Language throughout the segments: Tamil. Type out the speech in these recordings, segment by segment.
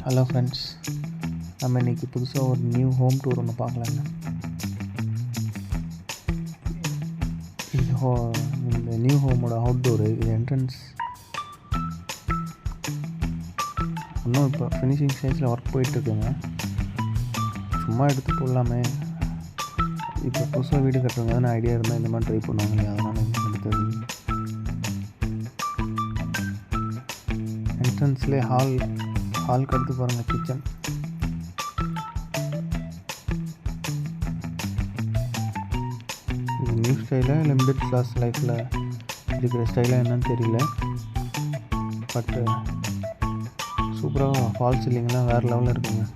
ஹலோ ஃப்ரெண்ட்ஸ், நம்ம இன்றைக்கி புதுசாக ஒரு நியூ ஹோம் டூர் ஒன்று பார்க்கலாங்க. இந்த நியூ ஹோமோட அவுட்டோரு, இது என்ட்ரன்ஸ். இன்னும் இப்போ ஃபினிஷிங் ஸ்டேஜில் ஒர்க் போயிட்டுருக்குங்க. சும்மா எடுத்து போடலாமே, இப்போ புதுசாக வீடு கட்டுறவங்க எதனா ஐடியா இருந்தால் இந்த மாதிரி ட்ரை பண்ணுவாங்க இல்லையா, அதனால் எடுத்தது. என்ட்ரன்ஸ்லேயே ஹாலுக்கு அடுத்து பாருங்கள் கிச்சன். இது நியூ ஸ்டைலாக இல்லை மிடில் கிளாஸ் லைஃப்பில் இருக்கிற ஸ்டைலாக என்னன்னு தெரியல. பட்டு சூப்பராக ஃபால் சீலிங்லாம் வேறு லெவலில் இருக்குங்க.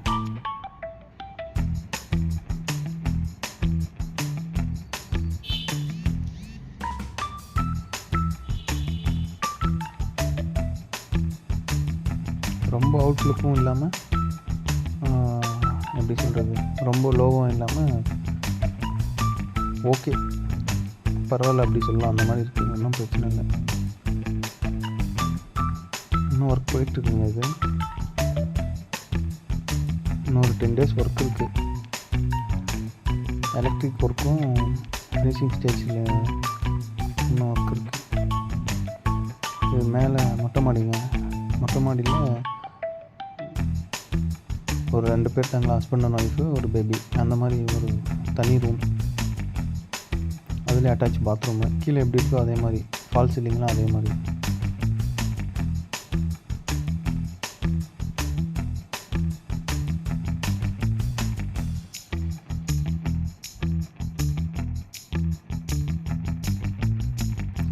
ரொம்ப அவுட்லுக்கும் இல்லாமல், எப்படி சொல்கிறது, ரொம்ப லோவும் இல்லாமல், ஓகே பரவாயில்ல அப்படி சொல்லலாம். அந்த மாதிரி இருக்குது, ஒன்றும் பிரச்சனை இல்லை. இன்னும் ஒர்க் போயிட்டுருக்குங்க. இது இன்னும் ஒரு 10 days ஒர்க் இருக்குது. எலக்ட்ரிக் ஒர்க்கும் ஃபினிஷிங் ஸ்டேஜில் இன்னும் ஒர்க் இருக்குது. இது மேலே மொட்டை மாடிங்க. மொட்டை மாடியில் ஒரு 2 பேர் தங்கலாம், ஹஸ்பண்ட் அண்ட் ஒய்ஃபு, ஒரு பேபி. அந்த மாதிரி ஒரு தனி ரூம், அதில் அட்டாச் பாத்ரூமு. கீழே எப்படி இருக்கோ அதே மாதிரி, ஃபால் சீலிங்லாம் அதே மாதிரி.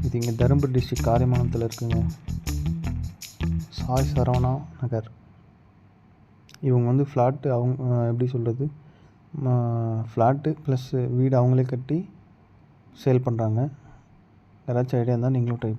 இது இங்கே தருமபுரி டிஸ்ட்ரிக்ட் காரியமங்கலத்தில் இருக்குங்க. சாய் சரவணா நகர். இவங்க வந்து ஃப்ளாட்டு, அவங்க எப்படி சொல்கிறது, ஃப்ளாட்டு ப்ளஸ் வீடு அவங்களே கட்டி சேல் பண்ணுறாங்க. யாராச்சும் ஐடியா இருந்தால் நீங்களும் ட்ரை